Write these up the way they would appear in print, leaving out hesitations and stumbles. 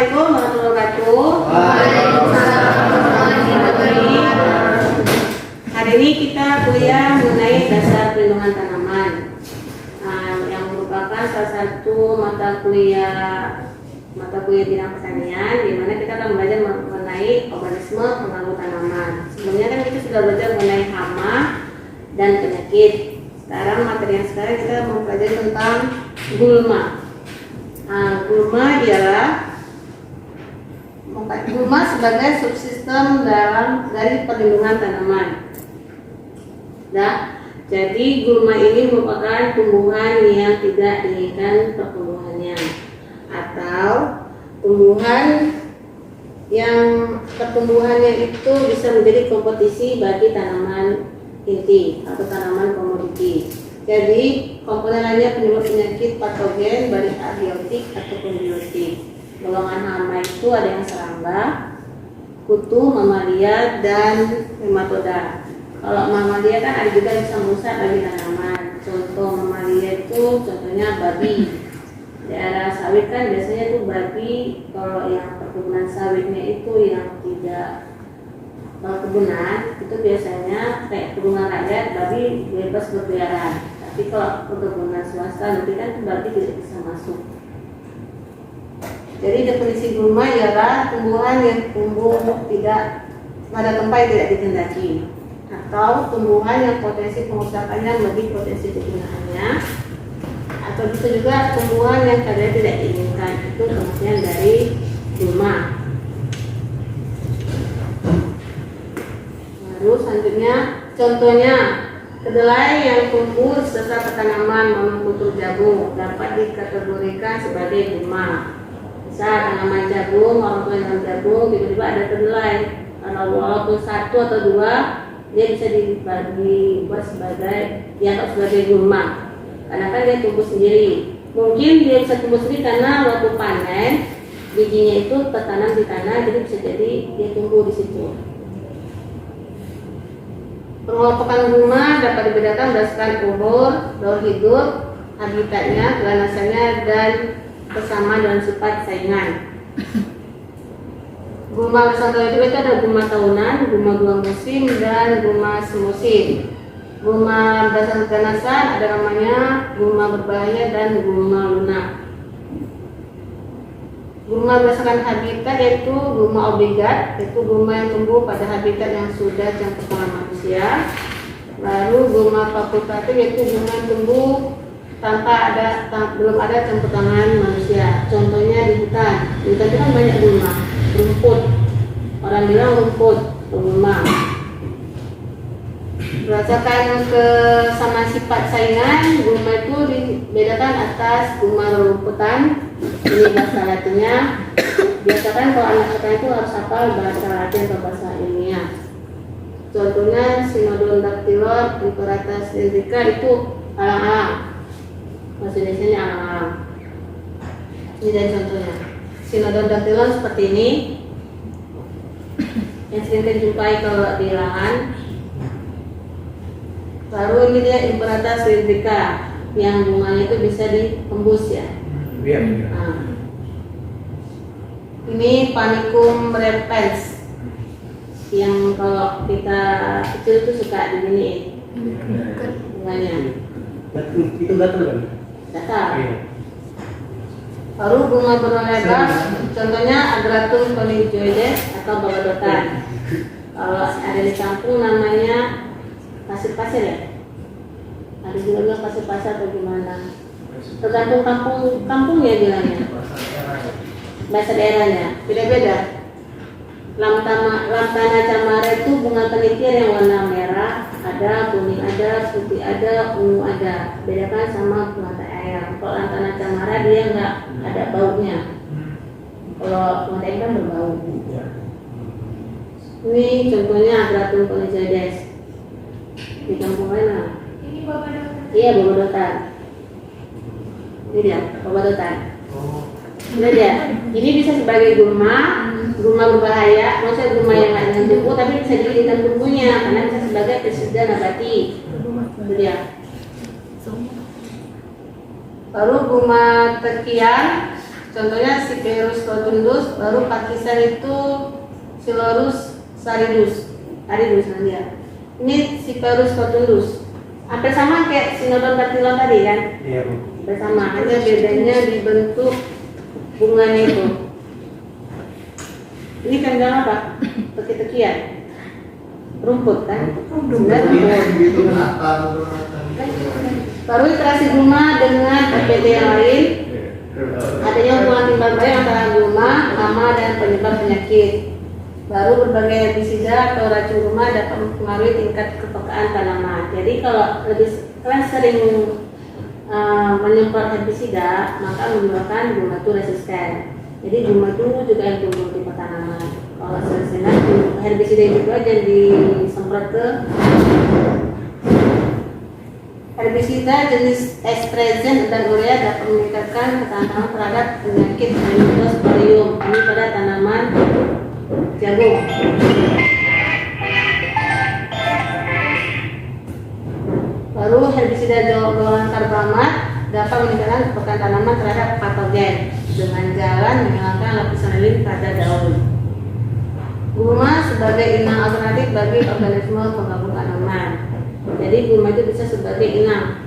Assalamualaikum warahmatullahi wabarakatuh. Hari ini kita kuliah mengenai dasar perlindungan tanaman, yang merupakan salah satu mata kuliah bidang pertanian, di mana kita akan belajar mengenai organisme pengganggu tanaman. Sebelumnya kan kita sudah belajar mengenai hama dan penyakit. Sekarang materi yang sekarang kita mempelajari tentang gulma. Gulma ialah sebagai subsistem dari perlindungan tanaman. Jadi gulma ini merupakan tumbuhan yang tidak diinginkan pertumbuhannya, atau tumbuhan yang pertumbuhannya itu bisa menjadi kompetisi bagi tanaman inti atau tanaman komoditi. Jadi komponen lainnya penyebab penyakit patogen baik abiotik ataupun biotik. Golongan hama itu ada yang serangga, kutu, mamalia, dan nematoda. Kalau mamalia kan ada juga yang bisa merusak bagi tanaman. Contoh mamalia itu contohnya babi. Daerah sawit kan biasanya itu babi. Kalau yang perkebunan sawitnya itu yang tidak perkebunan, itu biasanya kayak perkebunan rakyat, babi bebas berkeliaran. Tapi kalau perkebunan swasta nanti kan babi tidak bisa masuk. Jadi definisi gulma ialah tumbuhan yang tumbuh tidak pada tempat yang tidak dikehendaki, atau tumbuhan yang potensi pengusakannya lebih potensi kegunaannya, atau bisa juga tumbuhan yang kadang tidak diinginkan. Itu pengertian dari gulma. Lalu selanjutnya contohnya kedelai yang tumbuh serta tanaman monokultur jagung dapat dikategorikan sebagai gulma. Misal tanaman jagung, orang jagung, tiba-tiba ada kedelai. Kalau walaupun satu atau dua, dia bisa dibuat dianggap sebagai gulma. Karena kan dia tumbuh sendiri. Mungkin dia bisa tumbuh sendiri karena waktu panen bijinya itu tertanam di tanah, jadi bisa jadi dia tumbuh di situ. Pengelompokan gulma dapat dibedakan berdasarkan umur, daur hidup, habitatnya, kelanasannya, dan kesamaan dan sifat saingan. Gulma bersangkal itu ada gulma tahunan, gulma 2 musim, dan gulma semusim. Gulma berdasarkan keganasan ada namanya gulma berbahaya dan gulma lunak. Gulma berdasarkan habitat yaitu gulma obligat, yaitu gulma yang tumbuh pada habitat yang sudah campur tangan manusia. Lalu gulma fakultatif yaitu gulma yang tumbuh belum ada campur tangan manusia. Contohnya di hutan itu kan banyak gulma, rumput. Orang bilang rumput, gulma. Berdasarkan kesamaan sifat saingan, gulma itu dibedakan atas gulma rumputan. Ini bahasa Latinnya. Biasakan kalau anak sekolah itu harus hafal bahasa Latin atau bahasa ilmiah. Contohnya Sinodon dactylon, Imperata cylindrica itu alang-alang. Bahasa Indonesia alang-alang. Ini dari contohnya. Sinodon dactylon seperti ini, yang sering dijumpai kalau di lahan. Lalu ini dia Imperata cylindrica, yang bunganya itu bisa ditembus ya. Ini Panicum repens, yang kalau kita kecil itu suka diginiin bunganya. Itu gatal kan? Gatal. Lalu bunga berwarna lebar, contohnya Agratum coniglioides atau babadotan. Kalau ada di kampung namanya pasir-pasir ya. Ada juga bilang pasir-pasir atau gimana. Tergantung kampungnya bilangnya. Bahasa daerahnya beda-beda. Lantana camara itu bunga penipir yang warna merah, ada kuning, ada putih, ada ungu, ada. Bedakan sama bunga air. Kalau lantana camara dia nggak ada baunya. Kalau bunga air kan berbau. Ini contohnya Agratum coniglioides. Di kampung mana? Ini babadotan. Iya, babadotan. Ini dia, babadotan. Ini dia. Ini bisa sebagai gulma berbahaya, maksudnya gulma yang nggak dengan tumbuh, tapi bisa dijadikan tumbuhnya karena bisa sebagai pestisida nabati. Itu dia. Lalu gulma tekian Contohnya Cyperus rotundus, baru Pakistan itu Psilurus saridus nanti ya. Ini Cyperus rotundus. Hampir sama kayak Sinodon Dactylon tadi kan? Iya, Bu. Hampir sama, hanya bedanya di bentuk bunganya itu. Ini kandang apa? Teki-tekian. Rumput kan? Sebenarnya rumput. Baru interaksi gulma dengan PPT yang lain. Adanya hubungan timbal balik antara gulma, hama, dan penyebab penyakit. Baru berbagai herbisida atau racun gulma dapat mempengaruhi tingkat kepekaan tanaman. Jadi kalau kalian sering menyemprot herbisida, maka menyebabkan gulma itu resisten. Jadi gulma itu juga yang tumbuh di tanaman. Kalau resisten, herbisida itu aja disemprot ke herbisida jenis estrogen dan urea dapat meningkatkan ketahanan terhadap penyakit Angiospermum. Ini pada tanaman jagung. Baru herbisida golongan karbamat dapat meningkatkan kepekaan tanaman terhadap patogen dengan jalan menghilangkan lapisan lilin pada daun. Gulma sebagai inang alternatif bagi organisme penggabung tanaman. Jadi gulma itu bisa sebagai inang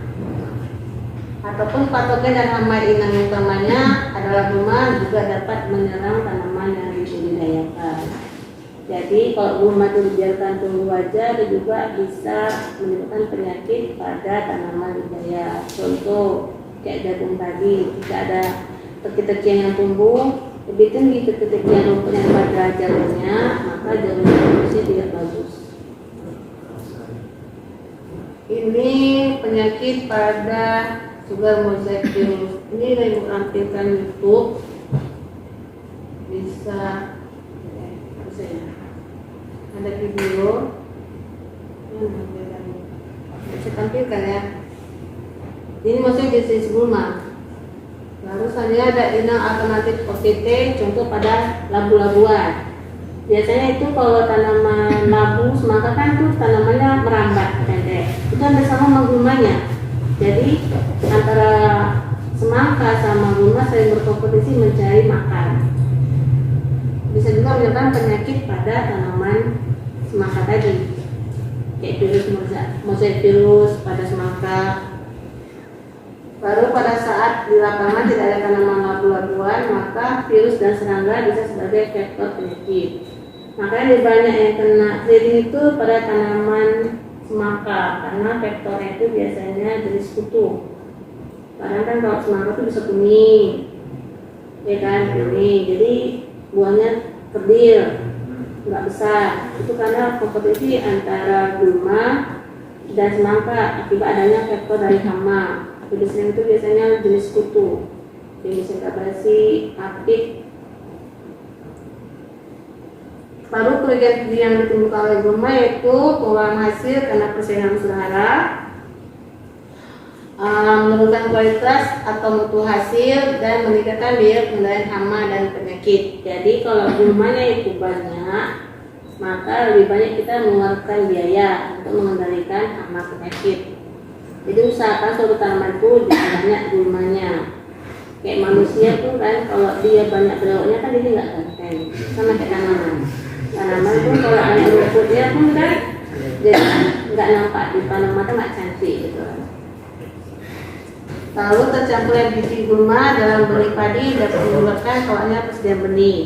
ataupun patogen dan hama. Inang yang utamanya adalah gulma juga dapat menyerang tanaman yang dibudidayakan. Jadi kalau gulma itu dibiarkan tumbuh aja, itu juga bisa menyebabkan penyakit pada tanaman budidaya. Contoh kayak jagung tadi, jika ada teki-tekian yang tumbuh lebih tinggi teki-tekian rumput yang pada jagungnya, maka jagungnya produksi tidak bagus. Ini penyakit pada sugar mosaic virus. Ini yang menampilkan YouTube, bisa ya, ada video yang menampilkan, bisa tampilkan ya. Ini maksudnya jenis gulma. Lalu selanjutnya ada inang alternatif OTT, contoh pada labu-labuan. Biasanya itu kalau tanaman labu semangka kan tuh tanamannya merambat pendek. Itu hampir sama gulmanya. Jadi antara semangka sama gulma saling berkompetisi mencari makan. Bisa juga menyebabkan penyakit pada tanaman semangka tadi, kayak virus mosaic virus pada semangka. Baru pada saat di lapangan tidak ada tanaman labu-labuan, maka virus dan serangga bisa sebagai vektor penyakit. Makanya lebih banyak yang kena keriting itu pada tanaman semangka, karena vektornya itu biasanya jenis kutu. Padahal kan kalau semangka itu bisa kuning, ya kan, kuning. Jadi buahnya kerdil, nggak besar. Itu karena kompetisi antara gulma dan semangka akibat adanya vektor dari hama. Virusnya itu biasanya jenis kutu, jenis entabasi, apit. Baru kerugian yang ditimbulkan oleh gulma yaitu pengurangan hasil karena persaingan usaha, menurunkan kualitas atau mutu hasil, dan meningkatkan biaya pengendalian hama dan penyakit. Jadi kalau gulmanya itu banyak, maka lebih banyak kita mengeluarkan biaya untuk mengendalikan hama penyakit. Jadi usahakan suatu tanaman itu banyak gulmanya. Kayak manusia tuh kan, kalau dia banyak berlauknya kan dia nggak ganteng, sama kayak tanaman. Tanaman pun kalau ada rumputnya pun kan, jadi nggak nampak di depan mata, nggak cantik gitu. Lalu tercampurnya biji gulma dalam benih padi dapat menyebabkan keluarnya persediaan benih.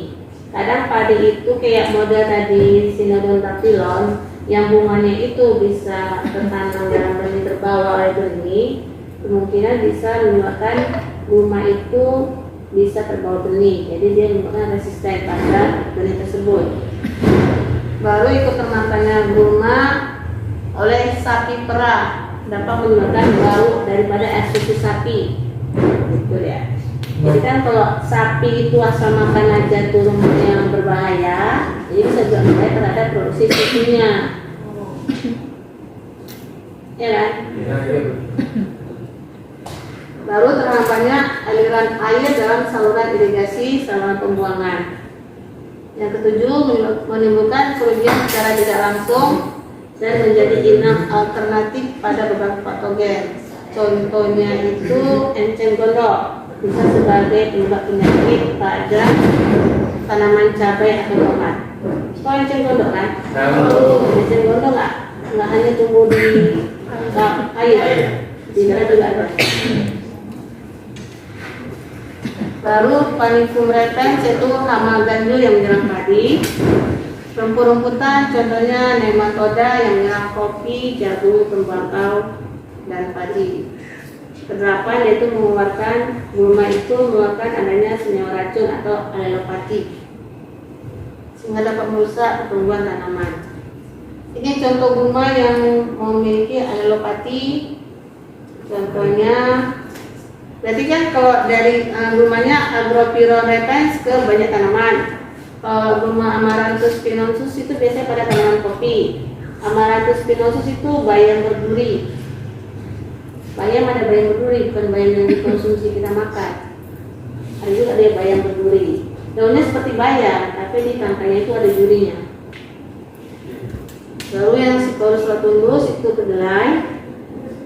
Kadang padi itu kayak model tadi Sinodon Dactylon, yang bunganya itu bisa tertanam dalam benih terbawa oleh benih, kemungkinan bisa menyebabkan gulma itu bisa terbawa benih, jadi dia menyebabkan resisten pada benih tersebut. Baru ikut termakannya gulma oleh sapi perah dapat menyebabkan bau daripada ekskresi sapi, gitu ya. Jadi kan kalau sapi itu asal makan aja tuh rumput yang berbahaya, jadi bisa juga berbahaya terhadap produksi susunya, ya kan? Baru terhambatnya aliran air dalam saluran irigasi, saluran pembuangan. Yang ketujuh, menimbulkan kerugian secara tidak langsung dan menjadi inang alternatif pada beberapa patogen. Contohnya itu enceng gondok. bisa sebagai penyebab penyakit pada tanaman cabai atau tomat. Kau enceng gondok kan? Enceng gondok nggak hanya tumbuh di air, di darat juga ada. Lalu Panicum repens itu hama gandul yang menyerang padi. Rumput-rumputan contohnya nematoda yang menyerang kopi, jagung, tembakau, dan padi. Penerapan yaitu mengeluarkan gulma itu mengeluarkan adanya senyawa racun atau alelopati sehingga dapat merusak pertumbuhan tanaman. Ini contoh gulma yang memiliki alelopati. Contohnya, berarti kan kalau dari gulmanya Agropyron repens ke banyak tanaman. Kalau gulma Amaranthus spinosus itu biasanya pada tanaman kopi. Amaranthus spinosus itu bayam berduri. Bayam ada bayam berduri, bukan bayam yang dikonsumsi kita makan. Ada juga ada bayam berduri. Daunnya seperti bayam, tapi di tangkainya itu ada durinya. Lalu yang Cyperus rotundus itu kedelai.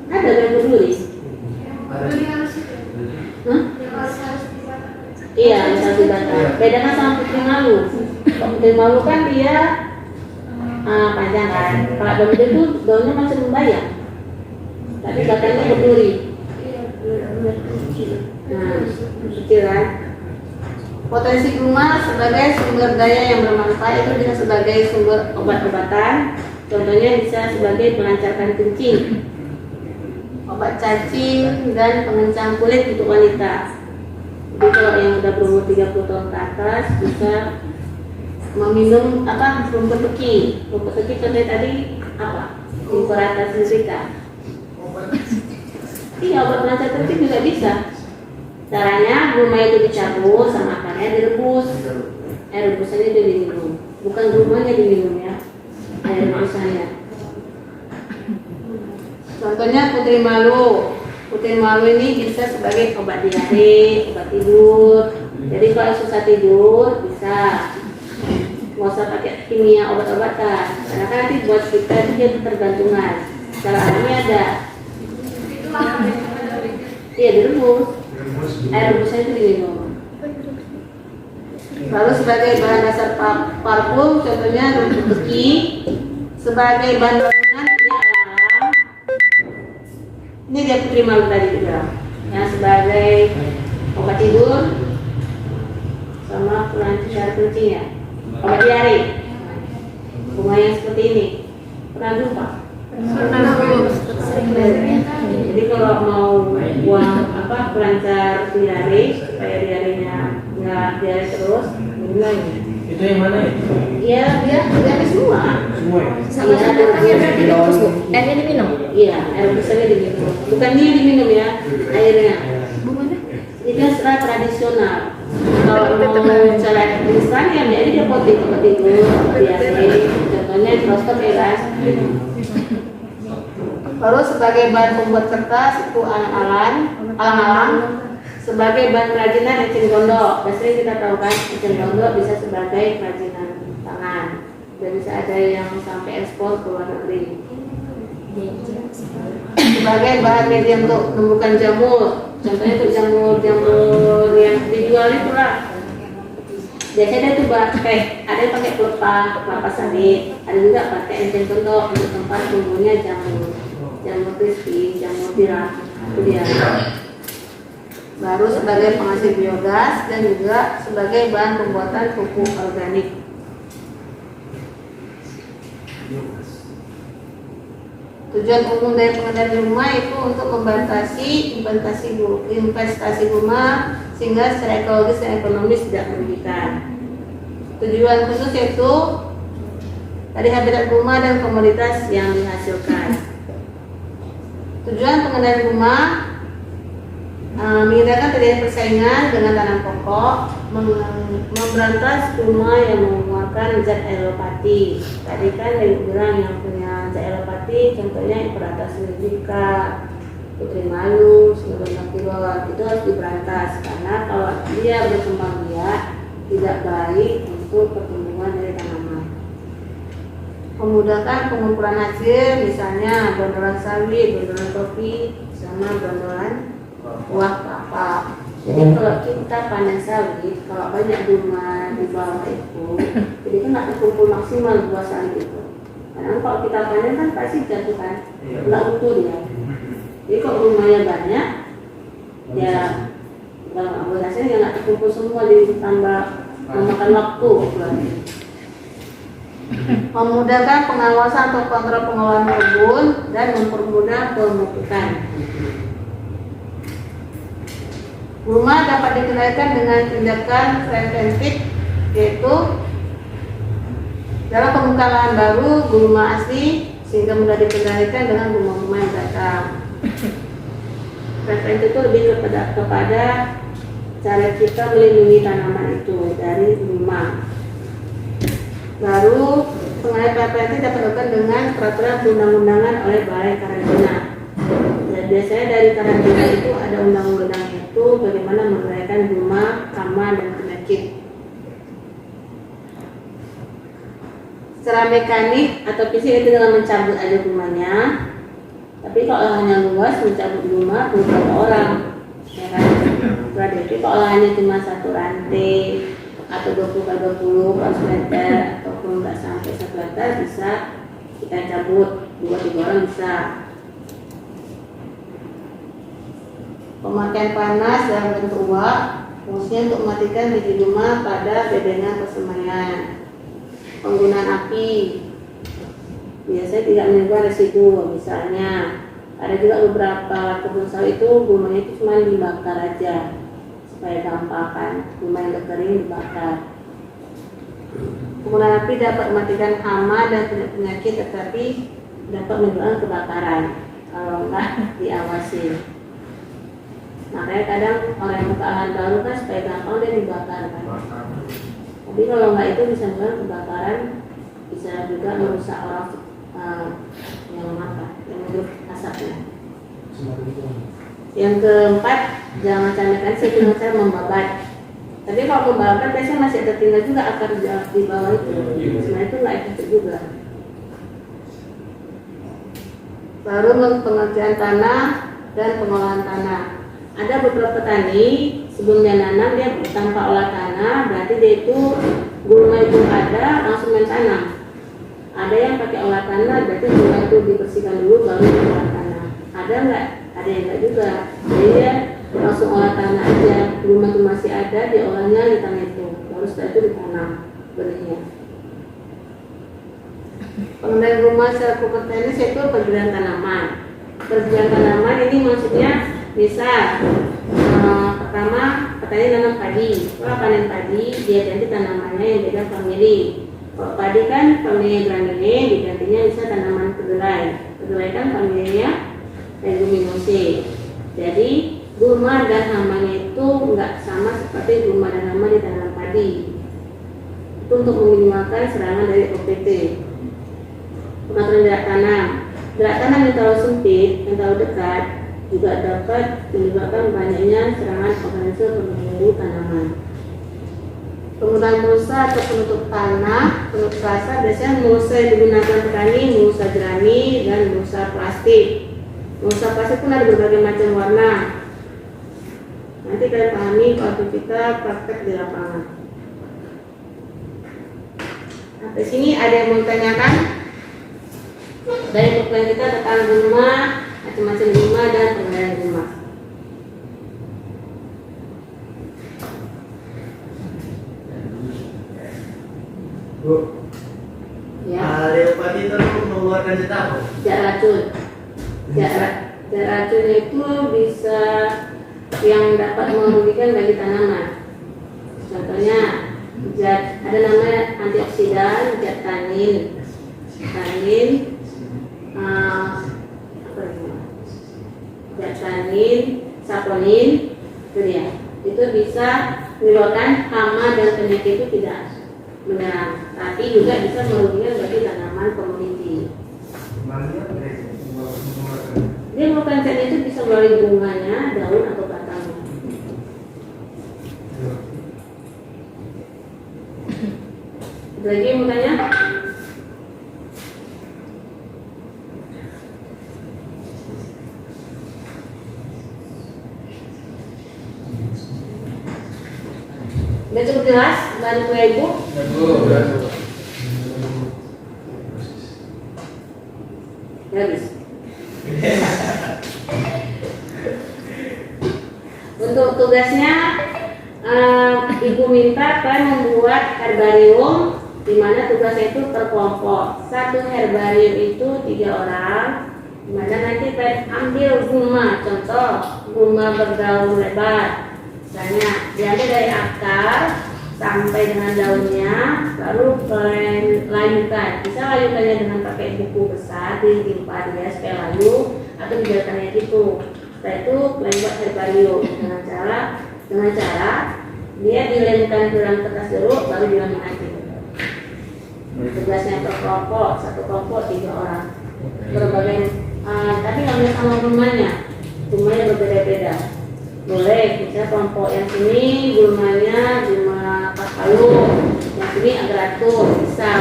Ada bayam berduri. Iya, bisa dibakar. Bedanya sama putri malu. Putri malu kan dia panjang kan. Kalau daun itu daunnya masih membayang, tapi batangnya berduri. Nah, kecil kan. Potensi gulma sebagai sumber daya yang bermanfaat itu bisa sebagai sumber obat-obatan. Contohnya bisa sebagai pelancarkan kencing, obat cacing, dan pengencang kulit untuk wanita. Jadi kalau yang udah berumur 30 tahun ke atas bisa meminum rumput teki. Rumput teki contohnya tadi apa? Imperata silica. Iya, obat pelancar kencing juga bisa. Caranya gulma itu dicampur sama akarnya direbus. Air rebusannya itu diminum, bukan gulmanya diminum ya. Air rebusannya. Contohnya putri malu. Putri malu ini bisa sebagai obat diare, obat tidur. Jadi kalau susah tidur bisa. Nggak usah pakai kimia obat-obatan. Karena kan nanti buat kita itu dia ketergantungan. Secara alami ada. Iya, direbus. Air rebusnya itu diminum. Lalu sebagai bahan dasar parfum, contohnya rumput teki. Sebagai bahan bangunan dia alam. Ini dia putri malu tadi juga. Yang sebagai obat tidur sama pelancar kencing ya. Obat diare. Bunga yang seperti ini. Pernah jumpa? Jadi kalau mau buang pelancar diare supaya diarenya nggak diare terus, Itu yang mana ya? Iya, dia diare semua. Semua ya? Sama sedotannya berarti direbus, Bu? Airnya diminum? Iya, air besarnya diminum. Bukan dia diminum ya, airnya. Bagaimana? Itu secara tradisional. Kalau mau cara instan ya jadi dia potik obat tidur, diare. Contohnya prostat ya kan. Lalu sebagai bahan pembuat kertas itu alang-alang. Sebagai bahan kerajinan eceng gondok. Biasanya kita tahu kan eceng gondok bisa sebagai kerajinan tangan. Dan bisa ada yang sampai ekspor ke luar negeri. Sebagai bahan media untuk menumbuhkan jamur. Contohnya untuk jamur yang dijual itu lah. Biasanya itu pakai, ada yang pakai kelapa sawit, ada juga pakai eceng gondok untuk tempat tumbuhnya jamur crispy, jamur tiram. Itu dia. Baru sebagai penghasil biogas dan juga sebagai bahan pembuatan pupuk organik. Tujuan umum dari pengendalian gulma itu untuk membatasi investasi gulma sehingga secara ekologis dan ekonomis tidak merugikan. Tujuan khusus yaitu tadi habitat gulma dan komoditas yang dihasilkan. Tujuan pengendalian gulma menghindarkan terjadi persaingan dengan tanam pokok, memberantas gulma yang mengeluarkan zat alelopati. Tadi kan dari bilang yang punya zat alelopati, contohnya Imperata silica, putri malu, Pseudomonas itu harus diberantas karena kalau dia berkembang biak tidak baik untuk pertumbuhan dari tanaman. Memudahkan pengumpulan hasil, misalnya bondolan sawit, bondolan kopi, sama bondolan buah kelapa. Jadi kalau kita panen sawit, kalau banyak gulma di bawah itu, jadi kan nggak terkumpul maksimal buah sawit itu. Karena kalau kita panen kan pasti jatuh kan, nggak utuh dia. Jadi kalau gulmanya banyak, ya hasilnya nggak terkumpul semua, ditambah memakan waktu. Memudahkan pengawasan atau kontrol pengolahan kebun dan mempermudah pemupukan. Gulma dapat dikendalikan dengan tindakan preventif, yaitu dalam pembukaan lahan baru gulma asli sehingga mudah dikendalikan dengan gulma-gulma yang datang. Preventif itu lebih kepada cara kita melindungi tanaman itu dari gulma. Baru pengendalian preventif dapat dilakukan dengan peraturan perundang-undangan oleh Balai Karantina. Dan biasanya dari karantina itu ada undang-undang itu bagaimana mengendalikan gulma, hama, dan penyakit. Secara mekanik atau fisik itu dengan mencabut aja gulmanya. Tapi kalau lahannya luas, mencabut gulma perlu berapa orang, ya kan? Berarti kalau lahannya cuma satu rantai atau 20 x 20 meter ataupun nggak sampai 1 meter, bisa kita cabut 2-3 orang bisa. Pemakaian panas dalam bentuk uap fungsinya untuk mematikan biji gulma pada bedengan persemaian. Penggunaan api biasanya tidak menimbulkan residu. Misalnya ada juga beberapa kebun sawit itu gulmanya itu cuma dibakar aja supaya gampang kan, gulma yang udah kering dibakar. Penggunaan api dapat mematikan hama dan penyakit, tetapi dapat menimbulkan kebakaran kalau enggak diawasi. Makanya kadang orang yang buka lahan baru kan supaya gampang dia dibakar kan. Tapi kalau enggak itu bisa menimbulkan kebakaran, bisa juga merusak orang yang makan, yang hidup asapnya. Yang keempat, jangan sampai saya dengan cara membabat. Tapi kalau membabat biasanya masih ada tinggal juga akar di bawah itu. Sebenarnya itu nggak efektif juga. Baru pengerjaan tanah dan pengolahan tanah. Ada beberapa petani sebelumnya nanam dia tanpa olah tanah, berarti dia itu gulma itu ada langsung main tanam. Ada yang pakai olah tanah, berarti gulma itu dibersihkan dulu baru olah tanah. Ada enggak? Ada yang enggak juga. Jadi dia langsung olah tanah aja, gulma itu masih ada, diolahnya di tanah itu, baru setelah itu ditanam benihnya. Pengendalian gulma secara kompetensi itu pergerakan tanaman. Pergerakan tanaman ini maksudnya bisa pertama petani nanam padi. Kalau panen padi dia ganti tanamannya yang beda famili. Kalau padi kan familinya Gramineae, digantinya bisa tanaman kedelai. Kedelai kan familinya Leguminosae. Jadi gulma dan hamanya itu enggak sama seperti gulma dan hama di tanaman padi. Itu untuk meminimalkan serangan dari OPT. Pengaturan jarak tanam. Jarak tanam yang terlalu sempit, yang terlalu dekat juga dapat menyebabkan banyaknya serangan organisme pengganggu tanaman. Penggunaan mulsa atau penutup tanah, penutup rasa biasanya mulsa yang digunakan petani, mulsa jerami dan mulsa plastik. Mulsa plastik pun ada berbagai macam warna. Nanti kalian pahami waktu kita praktek di lapangan. Sampai sini ada yang mau ditanyakan? Dari perkuliahan kita tentang gulma, macam-macam gulma dan pengendalian gulma. Bu, Ya. Leopard itu mengeluarkan zat apa? Zat racun. Zat racunnya itu bisa yang dapat merugikan bagi tanaman. Contohnya zat ada namanya antioksidan, zat tanin, zat tanin, saponin, itu dia. Itu bisa menyebabkan hama dan penyakit itu tidak menyerang, tapi juga bisa merugikan bagi tanaman komoditi. Dia merupakan zat itu bisa melalui bunganya, daun atau batangnya. Ada lagi yang mau tanya? Udah cukup jelas bantu ya Ibu? Ya, Bu. Habis. Untuk tugasnya Ibu minta kan membuat herbarium di mana tugasnya itu per kelompok. Satu herbarium itu 3 orang. Di mana nanti kita ambil gulma, contoh gulma berdaun lebar. Misalnya diambil dari akar sampai dengan daunnya, baru layukan. Bisa layukannya dengan pakai buku besar, dilimpa dia supaya layu, atau dibiarkannya gitu. Setelah itu buat herbarium dengan cara dia dilemkan ke dalam kertas jeruk, baru dilaminating. Tugasnya per kelompok, satu kelompok 3 orang. Berbagai, tapi nggak boleh sama rumahnya berbeda-beda. Boleh, misalnya kelompok yang sini gulmanya cuma 4 kalung, yang sini agratur, bisa.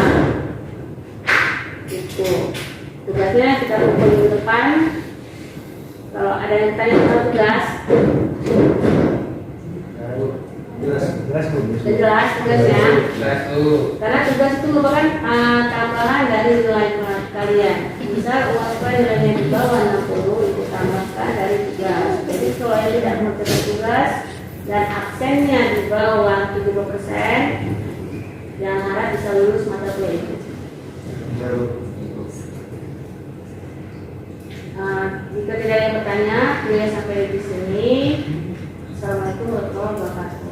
Gitu. Tugasnya kita kumpul di depan. Kalau ada yang tanya tentang tugas, Jelas, Bu. jelas tugasnya. Jelas, Bu. Karena tugas itu merupakan tambahan dari nilai kalian. Misal uang sekolah nilainya di bawah 60, itu tambahkan dari 3. Jadi kalau yang tidak mengerjakan tugas dan absennya di bawah 70%, jangan harap bisa lulus mata kuliah itu. Jika tidak ada yang bertanya, boleh sampai di sini. Assalamualaikum warahmatullahi wabarakatuh.